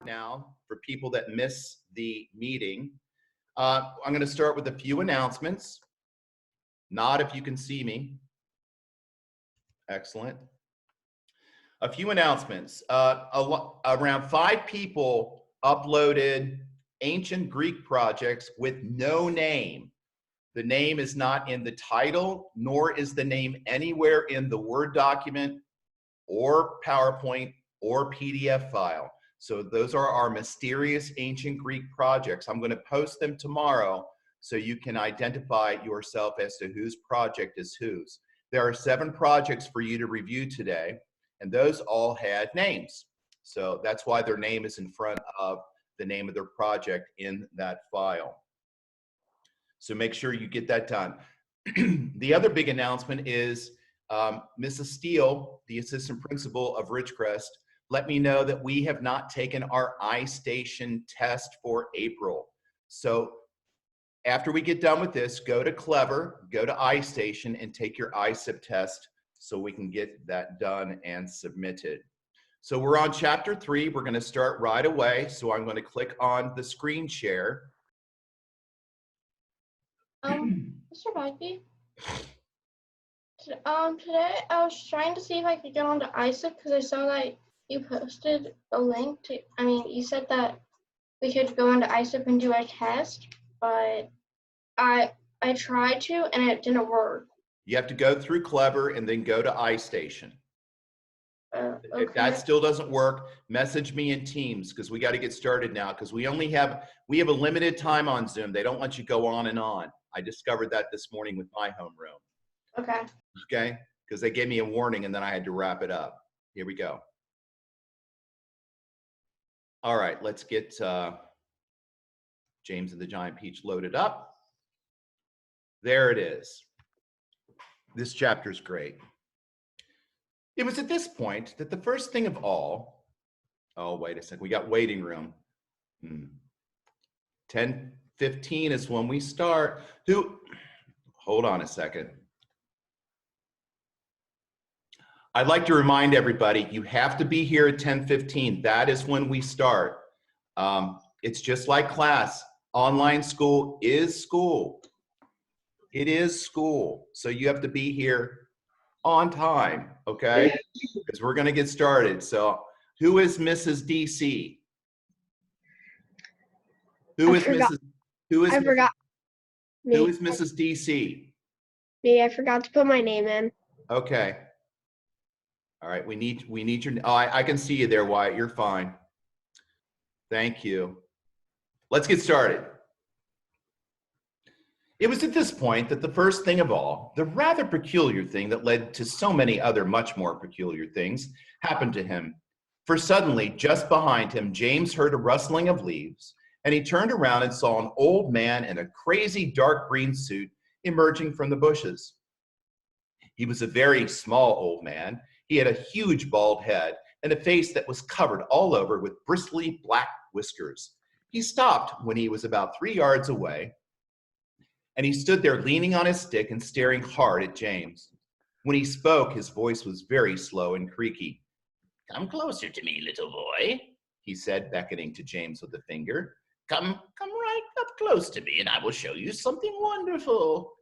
now for people that miss the meeting. I'm going to start with a few announcements. Nod if you can see me. Excellent. A few announcements. Around 5 people uploaded ancient Greek projects with no name. The name is not in the title, nor is the name anywhere in the Word document or PowerPoint or PDF file. So those are our mysterious ancient Greek projects. I'm going to post them tomorrow so you can identify yourself as to whose project is whose. There are 7 projects for you to review today, and those all had names. So that's why their name is in front of the name of their project in that file. So make sure you get that done. The other big announcement is Mrs. Steele, the assistant principal of Ridgecrest, let me know that we have not taken our iStation test for April. So after we get done with this, go to Clever, go to iStation and take your ISIP test so we can get that done and submitted. So we're on chapter 3. We're going to start right away. So I'm going to click on the screen share. Mr. Bugby, today I was trying to see if I could get onto ISIP because I saw that you posted a link to, you said that we could go into ISIP and do a test, but I tried to and it didn't work. You have to go through Clever and then go to iStation. Okay. If that still doesn't work, message me in Teams because we got to get started now because we have a limited time on Zoom. They don't let you go on and on. I discovered that this morning with my homeroom. Okay. Okay, because they gave me a warning and then I had to wrap it up. Here we go. All right, let's get James and the Giant Peach loaded up. There it is. This chapter is great. It was at this point that the first thing of all, oh, wait a second, we got waiting room. 10:15 is when we start. Hold on a second. I'd like to remind everybody, you have to be here at 10:15. That is when we start. It's just like class. Online school is school. It is school. So you have to be here on time, okay? Because we're going to get started. So who is Mrs. DC? Who is Mrs. DC? Me, I forgot to put my name in. Okay. All right, we need your, oh, I can see you there, Wyatt. You're fine. Thank you. Let's get started. It was at this point that the first thing of all, the rather peculiar thing that led to so many other much more peculiar things, happened to him. For suddenly, just behind him, James heard a rustling of leaves, and he turned around and saw an old man in a crazy dark green suit emerging from the bushes. He was a very small old man. He had a huge bald head and a face that was covered all over with bristly black whiskers. He stopped when he was about 3 yards away, and he stood there leaning on his stick and staring hard at James. When he spoke, his voice was very slow and creaky. "Come closer to me, little boy," he said, beckoning to James with a finger. Come right up close to me and I will show you something wonderful."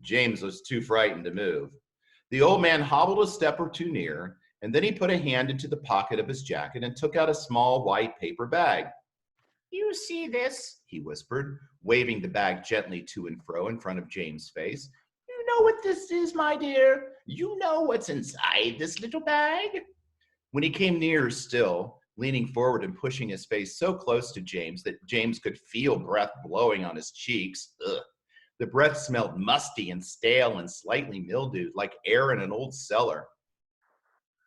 James was too frightened to move. The old man hobbled a step or two nearer, and then he put a hand into the pocket of his jacket and took out a small white paper bag. "You see this?" he whispered, waving the bag gently to and fro in front of James' face. "You know what this is, my dear? You know what's inside this little bag?" When he came nearer still, leaning forward and pushing his face so close to James that James could feel breath blowing on his cheeks, the breath smelled musty and stale and slightly mildewed, like air in an old cellar.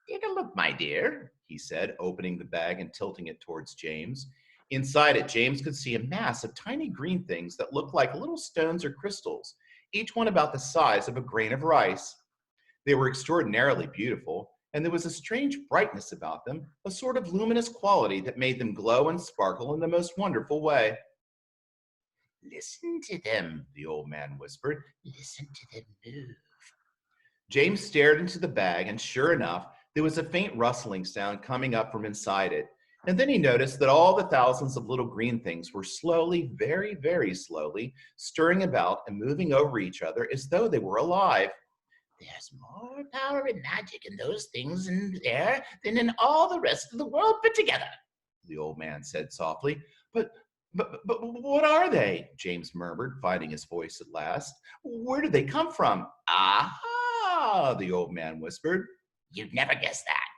"Take a look, my dear," he said, opening the bag and tilting it towards James. Inside it, James could see a mass of tiny green things that looked like little stones or crystals, each one about the size of a grain of rice. They were extraordinarily beautiful, and there was a strange brightness about them, a sort of luminous quality that made them glow and sparkle in the most wonderful way. "Listen to them," the old man whispered. "Listen to them move." James stared into the bag, and sure enough, there was a faint rustling sound coming up from inside it. And then he noticed that all the thousands of little green things were slowly, very, very slowly, stirring about and moving over each other as though they were alive. There's more power and magic in those things in there than in all the rest of the world put together, the old man said softly. But what are they? James murmured, finding his voice at last. Where did they come from? Aha, the old man whispered. You'd never guess that.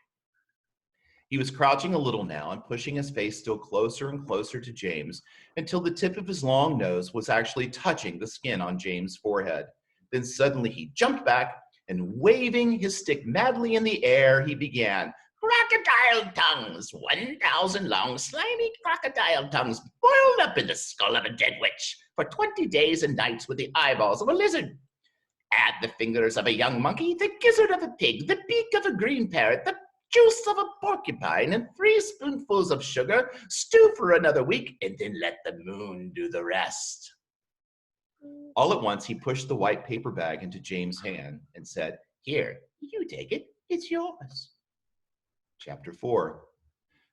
He was crouching a little now and pushing his face still closer and closer to James until the tip of his long nose was actually touching the skin on James' forehead. Then suddenly he jumped back and, waving his stick madly in the air, he began. Crocodile tongues, 1,000 long, slimy crocodile tongues boiled up in the skull of a dead witch for 20 days and nights with the eyeballs of a lizard. Add the fingers of a young monkey, the gizzard of a pig, the beak of a green parrot, the juice of a porcupine, and 3 spoonfuls of sugar, stew for another week, and then let the moon do the rest. All at once, he pushed the white paper bag into James' hand and said, Here, you take it. It's yours. Chapter 4.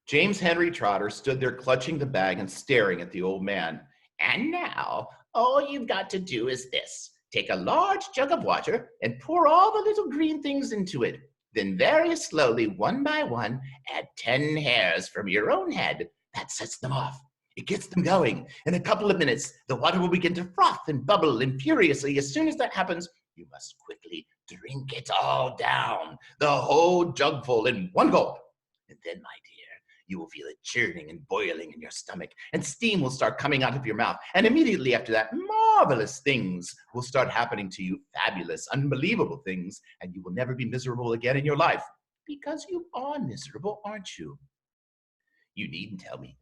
James Henry Trotter stood there clutching the bag and staring at the old man. And now, all you've got to do is this. Take a large jug of water and pour all the little green things into it. Then very slowly, one by one, add 10 hairs from your own head. That sets them off. It gets them going. In a couple of minutes, the water will begin to froth and bubble, and furiously, as soon as that happens, you must quickly drink it all down, the whole jugful in one gulp. And then, my dear, you will feel it churning and boiling in your stomach, and steam will start coming out of your mouth. And immediately after that, marvelous things will start happening to you, fabulous, unbelievable things, and you will never be miserable again in your life. Because you are miserable, aren't you? You needn't tell me.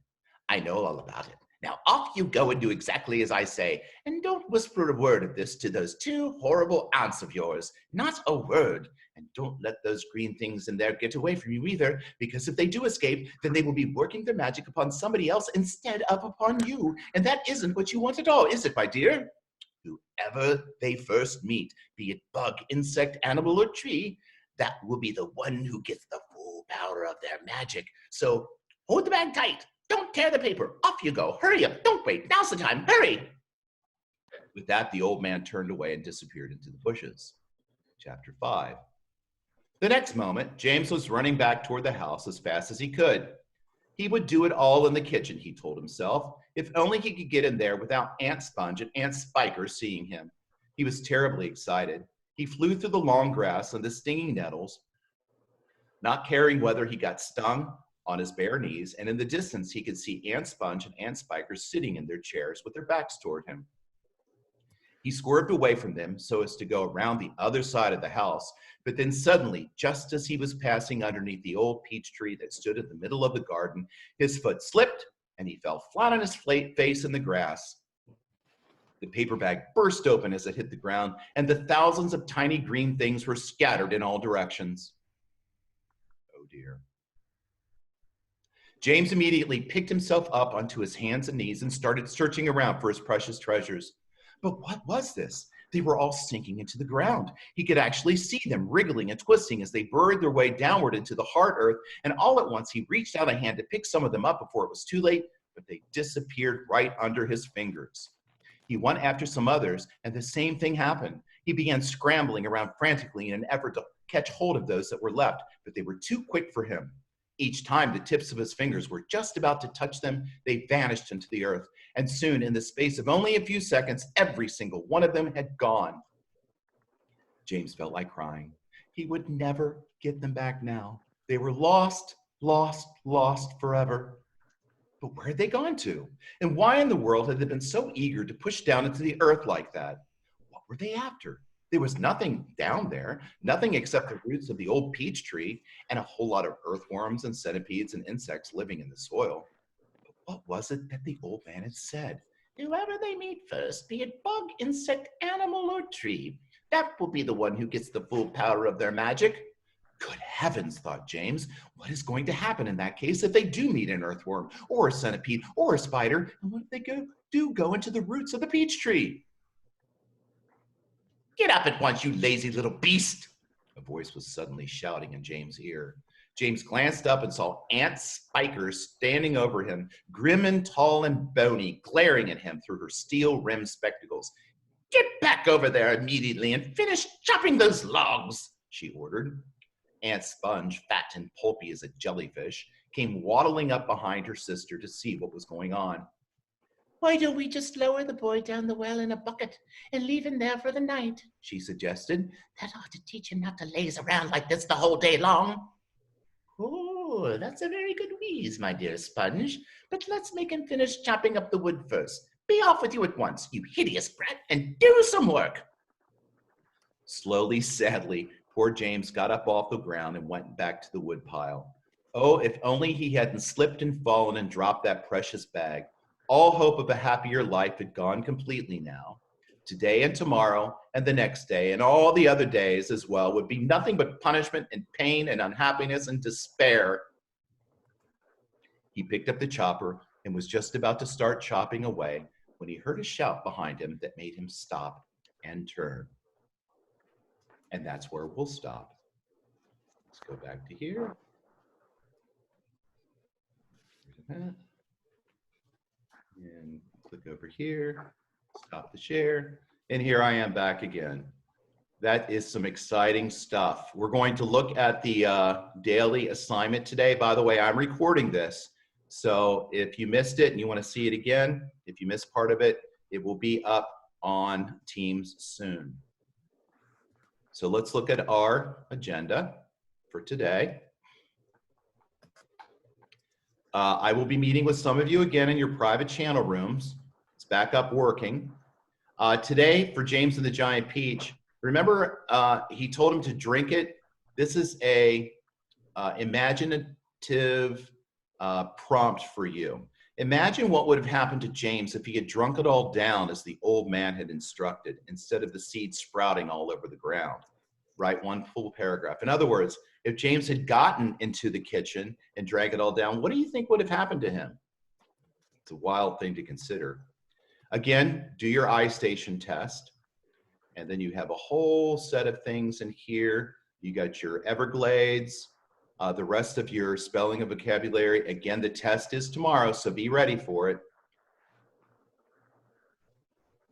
I know all about it. Now off you go and do exactly as I say, and don't whisper a word of this to those 2 horrible aunts of yours. Not a word. And don't let those green things in there get away from you either, because if they do escape, then they will be working their magic upon somebody else instead of upon you. And that isn't what you want at all, is it, my dear? Whoever they first meet, be it bug, insect, animal, or tree, that will be the one who gets the full power of their magic. So hold the bag tight. Don't tear the paper. Off you go. Hurry up. Don't wait. Now's the time. Hurry. With that, the old man turned away and disappeared into the bushes. Chapter 5. The next moment, James was running back toward the house as fast as he could. He would do it all in the kitchen, he told himself, if only he could get in there without Aunt Sponge and Aunt Spiker seeing him. He was terribly excited. He flew through the long grass and the stinging nettles, not caring whether he got stung, on his bare knees, and in the distance he could see Aunt Sponge and Aunt Spiker sitting in their chairs with their backs toward him. He swerved away from them so as to go around the other side of the house, but then suddenly, just as he was passing underneath the old peach tree that stood in the middle of the garden, his foot slipped and he fell flat on his face in the grass. The paper bag burst open as it hit the ground, and the thousands of tiny green things were scattered in all directions. Oh dear. James immediately picked himself up onto his hands and knees and started searching around for his precious treasures. But what was this? They were all sinking into the ground. He could actually see them wriggling and twisting as they burrowed their way downward into the hard earth, and all at once he reached out a hand to pick some of them up before it was too late, but they disappeared right under his fingers. He went after some others, and the same thing happened. He began scrambling around frantically in an effort to catch hold of those that were left, but they were too quick for him. Each time the tips of his fingers were just about to touch them, they vanished into the earth, and soon, in the space of only a few seconds, every single one of them had gone. James felt like crying. He would never get them back now. They were lost, lost, lost forever. But where had they gone to? And why in the world had they been so eager to push down into the earth like that? What were they after? There was nothing down there, nothing except the roots of the old peach tree and a whole lot of earthworms and centipedes and insects living in the soil. But what was it that the old man had said? Whoever they meet first, be it bug, insect, animal, or tree, that will be the one who gets the full power of their magic. Good heavens, thought James, what is going to happen in that case if they do meet an earthworm or a centipede or a spider? And what if they do go into the roots of the peach tree? Get up at once, you lazy little beast! A voice was suddenly shouting in James' ear. James glanced up and saw Aunt Spiker standing over him, grim and tall and bony, glaring at him through her steel-rimmed spectacles. "Get back over there immediately and finish chopping those logs," she ordered. Aunt Sponge, fat and pulpy as a jellyfish, came waddling up behind her sister to see what was going on. "Why don't we just lower the boy down the well in a bucket and leave him there for the night?" she suggested. "That ought to teach him not to laze around like this the whole day long." "Oh, that's a very good wheeze, my dear Sponge. But let's make him finish chopping up the wood first. Be off with you at once, you hideous brat, and do some work." Slowly, sadly, poor James got up off the ground and went back to the woodpile. Oh, if only he hadn't slipped and fallen and dropped that precious bag. All hope of a happier life had gone completely now. Today and tomorrow and the next day and all the other days as well would be nothing but punishment and pain and unhappiness and despair. He picked up the chopper and was just about to start chopping away when he heard a shout behind him that made him stop and turn. And that's where we'll stop. Let's go back to here. And click over here, stop the share, and here I am back again. That is some exciting stuff. We're going to look at the daily assignment today. By the way, I'm recording this, so if you missed it and you want to see it again, if you missed part of it, it will be up on Teams soon. So let's look at our agenda for today. I will be meeting with some of you again in your private channel rooms. It's back up working. Today, for James and the Giant Peach, remember he told him to drink it. This is a imaginative prompt for you. Imagine what would have happened to James if he had drunk it all down as the old man had instructed, instead of the seeds sprouting all over the ground. Write one full paragraph. In other words, if James had gotten into the kitchen and drank it all down, what do you think would have happened to him? It's a wild thing to consider. Again, do your iStation test. And then you have a whole set of things in here. You got your Everglades, the rest of your spelling and vocabulary. Again, the test is tomorrow, so be ready for it.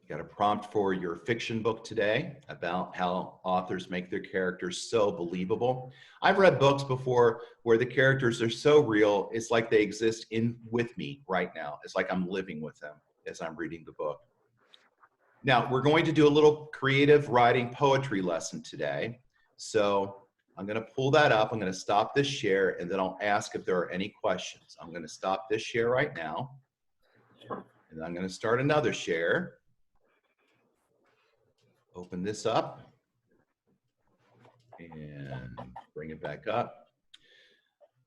You got a prompt for your fiction book today about how authors make their characters so believable. I've read books before where the characters are so real, it's like they exist with me right now. It's like I'm living with them as I'm reading the book. Now, we're going to do a little creative writing poetry lesson today. So I'm going to pull that up. I'm going to stop this share, and then I'll ask if there are any questions. I'm going to stop this share right now, and I'm going to start another share. Open this up and bring it back up.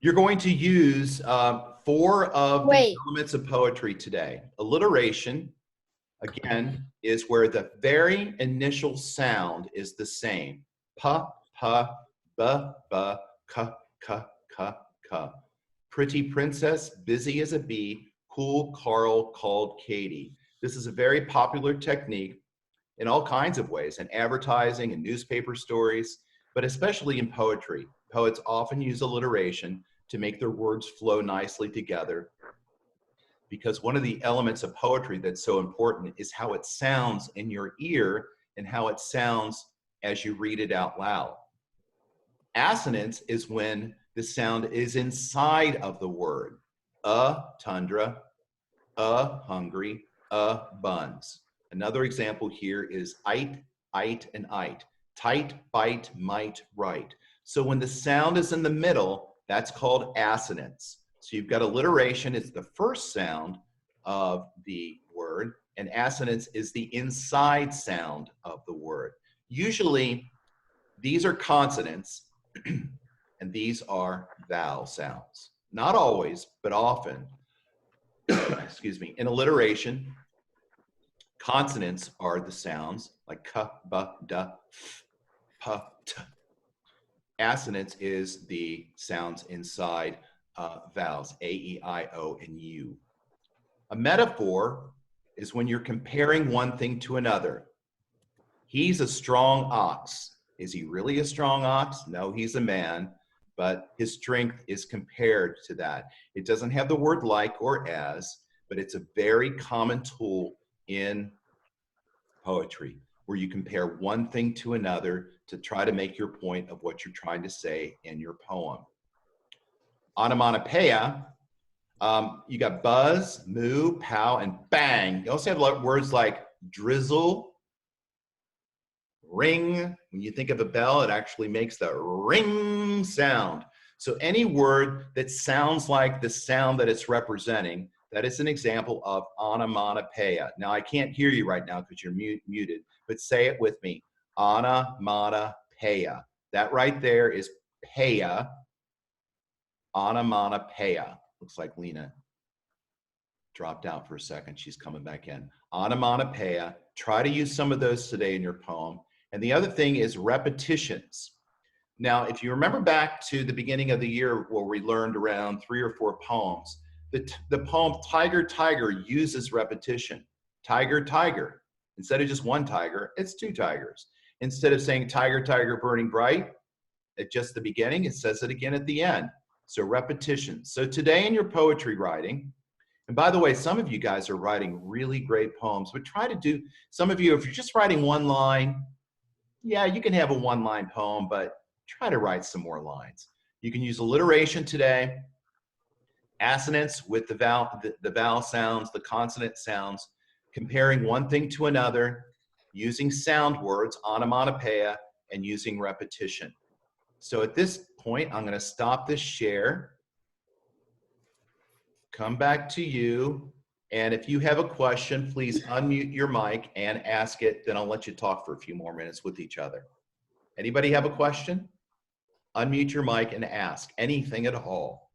You're going to use 4 of the elements of poetry today. Alliteration, again, is where the very initial sound is the same. Pa, pa, ba, ba, ka, ka, ka, ka. Pretty princess, busy as a bee, cool Carl called Katie. This is a very popular technique in all kinds of ways, in advertising and newspaper stories, but especially in poetry. Poets often use alliteration to make their words flow nicely together, because one of the elements of poetry that's so important is how it sounds in your ear and how it sounds as you read it out loud. Assonance is when the sound is inside of the word. Tundra, hungry, buns. Another example here is ite, and ite. Tight, bite, might, right. So when the sound is in the middle, that's called assonance. So you've got alliteration, it's the first sound of the word, and assonance is the inside sound of the word. Usually, these are consonants, and these are vowel sounds. Not always, but often. Excuse me. In alliteration, consonants are the sounds like ka, ba, da, pa, ta. Assonance is the sounds inside vowels, A, E, I, O, and U. A metaphor is when you're comparing one thing to another. He's a strong ox. Is he really a strong ox? No, he's a man. but his strength is compared to that. It doesn't have the word like or as, but it's a very common tool in poetry where you compare one thing to another to try to make your point of what you're trying to say in your poem. Onomatopoeia, you got buzz, moo, pow, and bang. You also have words like drizzle, ring. When you think of a bell, it actually makes the ring sound. So any word that sounds like the sound that it's representing, that is an example of onomatopoeia. Now, I can't hear you right now because you're muted, but say it with me. Onomatopoeia. That right there is peia. Onomatopoeia. Looks like Lena dropped out for a second. She's coming back in. Onomatopoeia. Try to use some of those today in your poem. And the other thing is repetitions. Now, if you remember back to the beginning of the year where we learned around 3 or 4 poems, the poem Tiger, Tiger uses repetition. Tiger, tiger. Instead of just one tiger, it's 2 tigers. Instead of saying tiger, tiger, burning bright at just the beginning, it says it again at the end. So repetition. So today in your poetry writing, and by the way, some of you guys are writing really great poems, but try to do, some of you, if you're just writing one line, yeah, you can have a 1-line poem, but try to write some more lines. You can use alliteration today, assonance with the vowel sounds, the consonant sounds, comparing one thing to another, using sound words, onomatopoeia, and using repetition. So at this point, I'm going to stop this share, come back to you, and if you have a question, please unmute your mic and ask it. Then I'll let you talk for a few more minutes with each other. Anybody have a question? Unmute your mic and ask anything at all.